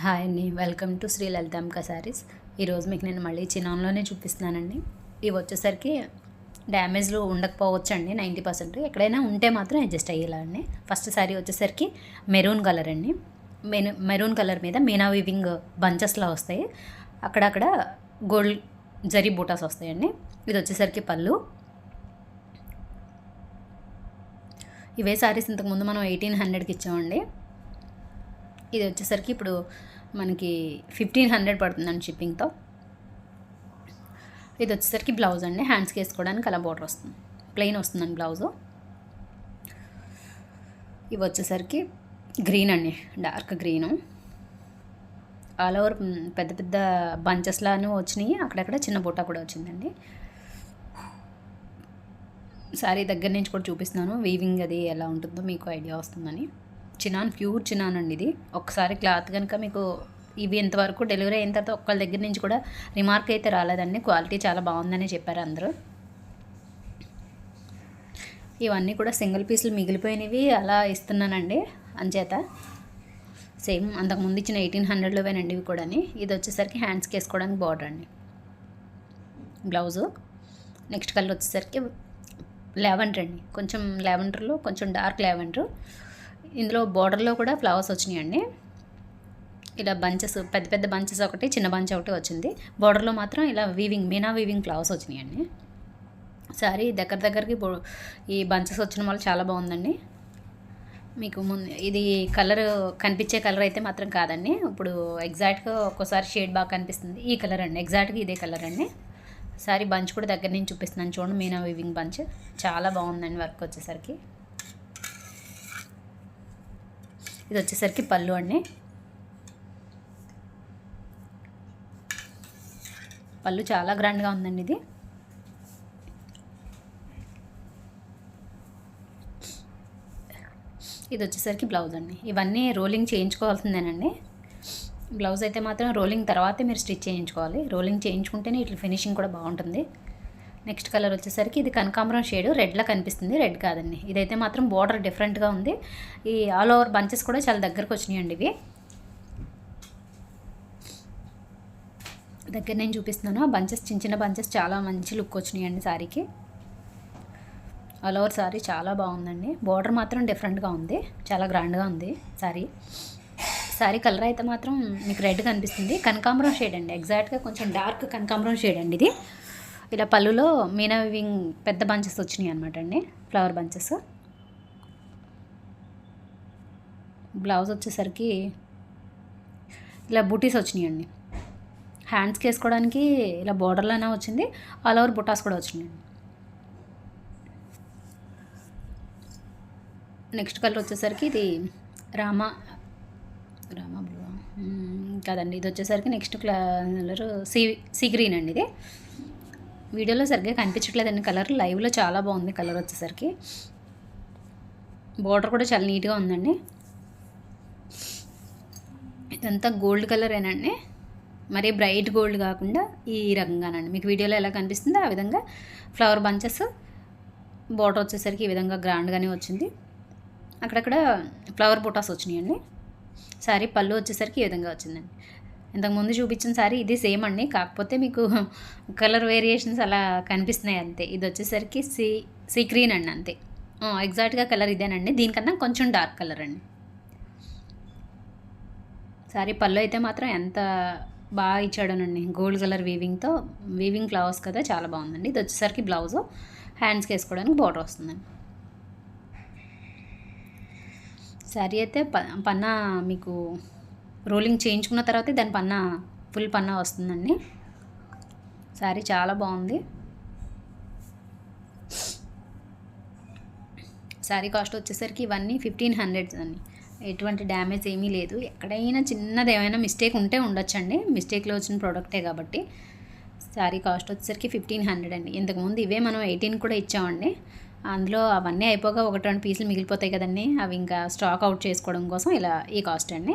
Hi అండి, welcome to Shri Lalitambika saris. ఈరోజు మీకు నేను మళ్ళీ చినాన్లోనే చూపిస్తున్నానండి. ఇవి వచ్చేసరికి డ్యామేజ్లు ఉండకపోవచ్చండి 90%. ఎక్కడైనా ఉంటే మాత్రం అడ్జస్ట్ అయ్యేలా అండి. ఫస్ట్ శారీ వచ్చేసరికి మెరూన్ కలర్ అండి. మెరూన్ కలర్ మీద మీనా వీవింగ్ బంచెస్లా వస్తాయి. అక్కడక్కడ గోల్డ్ జరీ బూటాస్ వస్తాయండి. ఇది వచ్చేసరికి పళ్ళు. ఇవే శారీస్ ఇంతకుముందు మనం 1800కి ఇచ్చామండి. ఇది వచ్చేసరికి ఇప్పుడు మనకి 1500 పడుతుందండి షిప్పింగ్తో. ఇది వచ్చేసరికి బ్లౌజ్ అండి. హ్యాండ్స్కి వేసుకోవడానికి అలా బోర్డర్ వస్తుంది, ప్లెయిన్ వస్తుందండి బ్లౌజు. ఇవి వచ్చేసరికి గ్రీన్ అండి, డార్క్ గ్రీను. ఆల్ ఓవర్ పెద్ద పెద్ద బంచెస్లాను వచ్చినాయి, అక్కడక్కడ చిన్న బూటా కూడా వచ్చిందండి. శారీ దగ్గర నుంచి కూడా చూపిస్తున్నాను, వీవింగ్ అది ఎలా ఉంటుందో మీకు ఐడియా వస్తుందని. చినాన్, ప్యూర్ చినాన్ అండి ఇది. ఒకసారి క్లాత్ కనుక మీకు ఇవి ఇంతవరకు డెలివరీ అయిన తర్వాత ఒక్కళ్ళ దగ్గర నుంచి కూడా రిమార్క్ అయితే రాలేదండి. క్వాలిటీ చాలా బాగుందని చెప్పారు అందరూ. ఇవన్నీ కూడా సింగిల్ పీసులు మిగిలిపోయినవి అలా ఇస్తున్నానండి. అంచేత సేమ్ అంతకుముందు ఇచ్చిన 1800లోవేనండి ఇవి కూడా. ఇది వచ్చేసరికి హ్యాండ్స్కి వేసుకోవడానికి బార్డర్ అండి. బ్లౌజు నెక్స్ట్ కలర్ వచ్చేసరికి లావెండర్ అండి. కొంచెం లావెండర్లో కొంచెం డార్క్ లావెండర్. ఇందులో బార్డర్లో కూడా ఫ్లవర్స్ వచ్చినాయండి. ఇలా బంచెస్, పెద్ద పెద్ద బంచెస్ ఒకటి, చిన్న బంచ్ ఒకటి వచ్చింది. బార్డర్లో మాత్రం ఇలా వీవింగ్, మీనా వీవింగ్ ఫ్లవర్స్ వచ్చినాయండి. సారీ దగ్గరికి ఈ బంచెస్ వచ్చిన వల్ల చాలా బాగుందండి. మీకు ముందు ఇది కలర్ కనిపించే కలర్ అయితే మాత్రం కాదండి. ఇప్పుడు ఎగ్జాక్ట్గా ఒక్కోసారి షేడ్ బాగా కనిపిస్తుంది. ఈ కలర్ అండి, ఎగ్జాక్ట్గా ఇదే కలర్ అండి. సారీ బంచ్ కూడా దగ్గర నుంచి చూపిస్తున్నాను చూడండి. మీనా వీవింగ్ బంచ్ చాలా బాగుందండి వర్క్ వచ్చేసరికి. ఇది వచ్చేసరికి పళ్ళు అండి. పళ్ళు చాలా గ్రాండ్గా ఉందండి ఇది. ఇది వచ్చేసరికి బ్లౌజ్ అండి. ఇవన్నీ రోలింగ్ చేయించుకోవాల్సిందేనండి. బ్లౌజ్ అయితే మాత్రం రోలింగ్ తర్వాతే మీరు స్టిచ్ చేయించుకోవాలి. రోలింగ్ చేయించుకుంటేనే ఇట్లా ఫినిషింగ్ కూడా బాగుంటుంది. నెక్స్ట్ కలర్ వచ్చేసరికి ఇది కనకాంబరం షేడ్, రెడ్లా కనిపిస్తుంది. రెడ్ కాదండి, ఇదైతే మాత్రం బార్డర్ డిఫరెంట్గా ఉంది. ఈ ఆల్ ఓవర్ బంచెస్ కూడా చాలా దగ్గరకు వచ్చినాయండి. ఇవి దగ్గర నేను చూపిస్తున్నాను. ఆ బంచెస్, చిన్న చిన్న బంచెస్ చాలా మంచి లుక్ వచ్చినాయండి శారీకి. ఆల్ ఓవర్ శారీ చాలా బాగుందండి. బార్డర్ మాత్రం డిఫరెంట్గా ఉంది, చాలా గ్రాండ్గా ఉంది శారీ. శారీ కలర్ అయితే మాత్రం మీకు రెడ్ కనిపిస్తుంది. కనకాంబరం షేడ్ అండి, ఎగ్జాక్ట్గా కొంచెం డార్క్ కనకాంబరం షేడ్ అండి ఇది. ఇలా పళ్ళులో మీనా వీవింగ్ పెద్ద బంచెస్ వచ్చినాయి అనమాట అండి, ఫ్లవర్ బంచెస్. బ్లౌజ్ వచ్చేసరికి ఇలా బూటీస్ వచ్చినాయండి. హ్యాండ్స్కి వేసుకోవడానికి ఇలా బార్డర్లోనే వచ్చింది, ఆల్ ఓవర్ బుటాస్ కూడా వచ్చినాయండి. నెక్స్ట్ కలర్ వచ్చేసరికి ఇది రామా బ్లూ కాదండి, ఇది వచ్చేసరికి నెక్స్ట్ కలర్ సీ గ్రీన్ అండి. ఇది వీడియోలో సరిగ్గా కనిపించట్లేదండి కలర్, లైవ్లో చాలా బాగుంది కలర్ వచ్చేసరికి. బార్డర్ కూడా చాలా నీట్గా ఉందండి. ఇదంతా గోల్డ్ కలరేనండి, మరీ బ్రైట్ గోల్డ్ కాకుండా ఈ రకంగానండి. మీకు వీడియోలో ఎలా కనిపిస్తుందో ఆ విధంగా ఫ్లవర్ బంచెస్, బార్డర్ వచ్చేసరికి ఈ విధంగా గ్రాండ్గానే వచ్చింది. అక్కడక్కడ ఫ్లవర్ బూటాస్ వచ్చినాయండి. శారీ పళ్ళు వచ్చేసరికి ఈ విధంగా వచ్చిందండి. ఇంతకుముందు చూపించిన శారీ ఇది సేమ్ అండి, కాకపోతే మీకు కలర్ వేరియేషన్స్ అలా కనిపిస్తున్నాయి అంతే. ఇది వచ్చేసరికి సీ గ్రీన్ అండి, అంతే. ఎగ్జాక్ట్గా కలర్ ఇదేనండి, దీనికన్నా కొంచెం డార్క్ కలర్ అండి. శారీ పళ్ళు అయితే మాత్రం ఎంత బాగా ఇచ్చాడోనండి, గోల్డ్ కలర్ వీవింగ్తో. వీవింగ్ ఫ్లవర్స్ కదా, చాలా బాగుందండి. ఇది వచ్చేసరికి బ్లౌజు, హ్యాండ్స్కి వేసుకోవడానికి బార్డర్ వస్తుందండి. శారీ అయితే పన్నా మీకు రోలింగ్ చేయించుకున్న తర్వాత దాని పన్నా ఫుల్ పన్నా వస్తుందండి. శారీ చాలా బాగుంది. శారీ కాస్ట్ వచ్చేసరికి ఇవన్నీ 1500 అండి. ఎటువంటి డ్యామేజ్ ఏమీ లేదు. ఎక్కడైనా చిన్నది ఏమైనా మిస్టేక్ ఉంటే ఉండొచ్చండి, మిస్టేక్లో వచ్చిన ప్రోడక్టే కాబట్టి. శారీ కాస్ట్ వచ్చేసరికి 1500 అండి. ఇంతకుముందు ఇవే మనం 18 కూడా ఇచ్చామండి. అందులో అవన్నీ అయిపోగా 1-2 పీసులు మిగిలిపోతాయి కదండి, అవి ఇంకా స్టాక్ అవుట్ చేసుకోవడం కోసం ఇలా ఈ కాస్ట్ అండి.